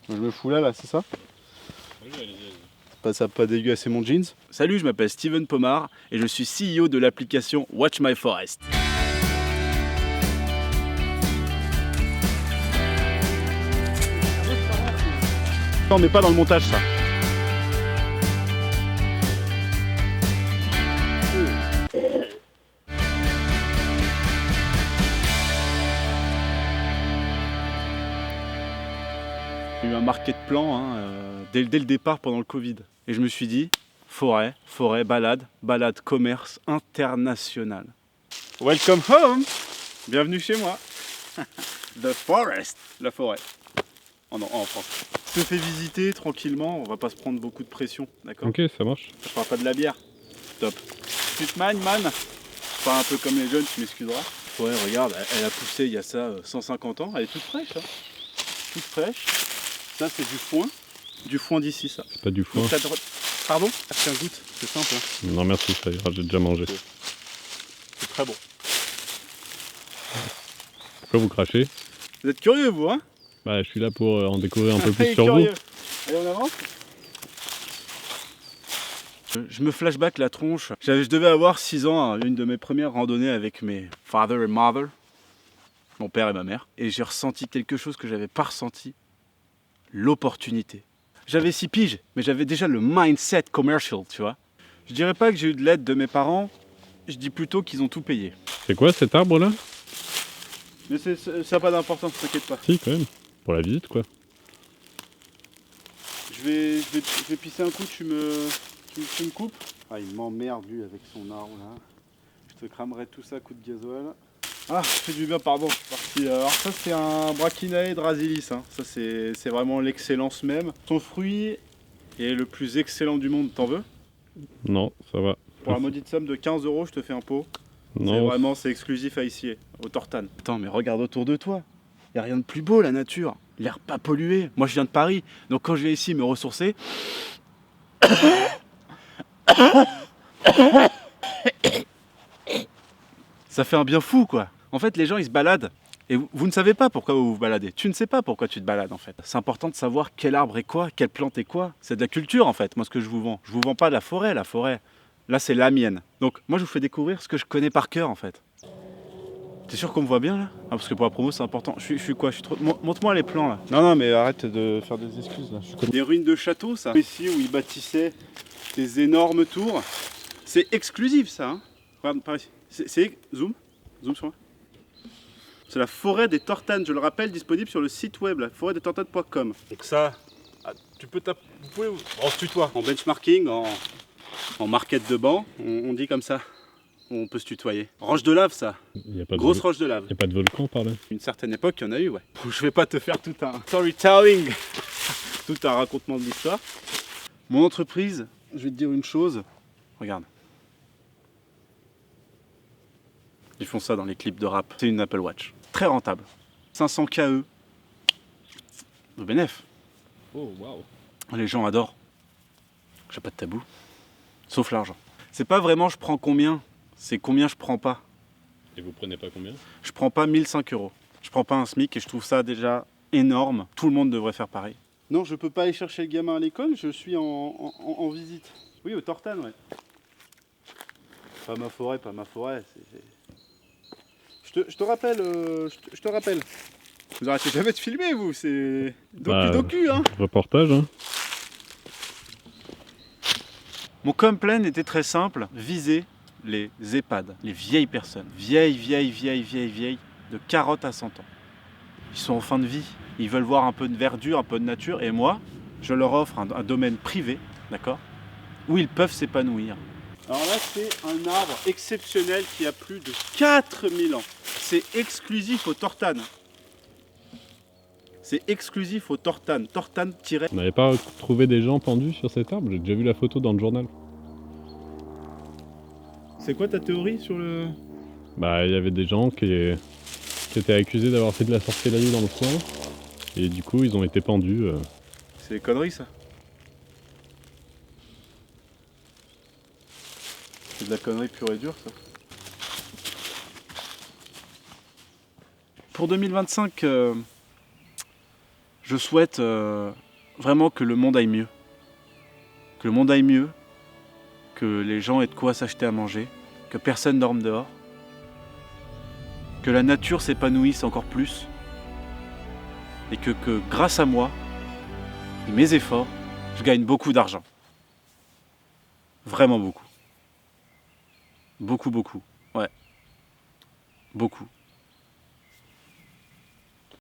Je me fous là, c'est ça? Oui, allez-y. Ça va pas dégueulasser mon jeans? Salut, je m'appelle Steven Pomar et je suis CEO de l'application Watch My Forest. On met pas dans le montage ça. J'ai eu un marqué de plan dès le départ pendant le Covid. Et je me suis dit, forêt, balade, commerce international. Welcome home! Bienvenue chez moi. The forest, la forêt. En France. Je te fais visiter tranquillement, on va pas se prendre beaucoup de pression, d'accord? Ok, ça marche. Je parle pas de la bière. Top. Tu te magnes, man? Je parle un peu comme les jeunes, tu m'excuseras. Ouais, regarde, elle a poussé il y a ça 150 ans, elle est toute fraîche. Hein. Toute fraîche. Ça, c'est du foin. Du foin d'ici, ça. C'est pas du foin. Pardon? Tiens, goûte, c'est simple. Hein. Non, merci, ça ira, j'ai déjà mangé. C'est très bon. Pourquoi vous crachez? Vous êtes curieux, vous, hein? Bah, je suis là pour en découvrir un peu plus Allez, sur curieux. vous. Allez, on avance? Je me flashback la tronche. Je devais avoir 6 ans, hein, une de mes premières randonnées avec mes father et mother, mon père et ma mère. Et j'ai ressenti quelque chose que j'avais pas ressenti. L'opportunité. J'avais 6 piges, mais j'avais déjà le mindset commercial, tu vois. Je dirais pas que j'ai eu de l'aide de mes parents, je dis plutôt qu'ils ont tout payé. C'est quoi cet arbre là? Mais ça n'a pas d'importance, t'inquiète pas. Si, quand même. Pour la visite, quoi. Je vais pisser un coup, tu me coupes. Ah, il m'emmerde lui avec son arbre là. Je te cramerai tout ça à coup de gasoil. Ah, ça fait du bien, pardon, je suis parti. Alors ça c'est un Brachinae drazilis, hein. Ça c'est vraiment l'excellence même. Son fruit est le plus excellent du monde, t'en veux? Non, ça va. Pour la maudite somme de 15 €, je te fais un pot. Non, C'est exclusif à ici, au Tortane. Attends, mais regarde autour de toi. Y a rien de plus beau, la nature. L'air pas pollué. Moi, je viens de Paris, donc quand je viens ici me ressourcer, ça fait un bien fou, quoi. En fait, les gens, ils se baladent. Et vous ne savez pas pourquoi vous vous baladez. Tu ne sais pas pourquoi tu te balades, en fait. C'est important de savoir quel arbre est quoi, quelle plante est quoi. C'est de la culture, en fait, moi, ce que je vous vends. Je vous vends pas de la forêt, la forêt. Là, c'est la mienne. Donc, moi, je vous fais découvrir ce que je connais par cœur, en fait. T'es sûr qu'on me voit bien, là? Ah, parce que pour la promo, c'est important. Je suis quoi? Montre-moi les plans, là. Non, mais arrête de faire des excuses, là. Des ruines de château, ça. Ici, où ils bâtissaient des énormes tours. C'est exclusif, ça, hein. Regarde, par ici. Zoom sur moi. C'est la forêt des Tortanes, je le rappelle, disponible sur le site web, la forêtdestortanes.com. Donc ça, vous pouvez on se tutoie. En benchmarking, en marquette de banc, on dit comme ça. On peut se tutoyer. Roche de lave, ça. Grosse roche de lave. Y a pas de volcan par là? Une certaine époque, il y en a eu, ouais. Je vais pas te faire tout un storytelling, tout un racontement de l'histoire. Mon entreprise, je vais te dire une chose. Regarde. Ils font ça dans les clips de rap. C'est une Apple Watch. Très rentable. 500 KE. De bénéf. Oh, waouh. Les gens adorent. J'ai pas de tabou. Sauf l'argent. C'est pas vraiment je prends combien, c'est combien je prends pas. Et vous prenez pas combien? Je prends pas 1005 €. Je prends pas un SMIC et je trouve ça déjà énorme. Tout le monde devrait faire pareil. Non, je peux pas aller chercher le gamin à l'école, je suis en visite. Oui, au Tortane, ouais. Pas ma forêt. Je te rappelle. Vous arrêtez jamais de filmer, vous, c'est docu, hein. Reportage, hein. Mon complaint était très simple, viser les EHPAD, les vieilles personnes, vieilles, de 40 à 100 ans. Ils sont en fin de vie, ils veulent voir un peu de verdure, un peu de nature, et moi, je leur offre un domaine privé, d'accord, où ils peuvent s'épanouir. Alors là, c'est un arbre exceptionnel qui a plus de 4000 ans. C'est exclusif aux Tortanes. C'est exclusif aux Tortanes. Tortane- Vous n'avez pas trouvé des gens pendus sur cet arbre? J'ai déjà vu la photo dans le journal. C'est quoi ta théorie sur le... Bah, il y avait des gens qui étaient accusés d'avoir fait de la sorcellerie dans le coin. Et du coup, ils ont été pendus. C'est des conneries, ça. C'est de la connerie pure et dure, ça. Pour 2025, Je souhaite vraiment que le monde aille mieux. Que le monde aille mieux, que les gens aient de quoi s'acheter à manger, que personne dorme dehors, que la nature s'épanouisse encore plus, et que grâce à moi et mes efforts, je gagne beaucoup d'argent. Vraiment beaucoup. Beaucoup, beaucoup. Ouais. Beaucoup.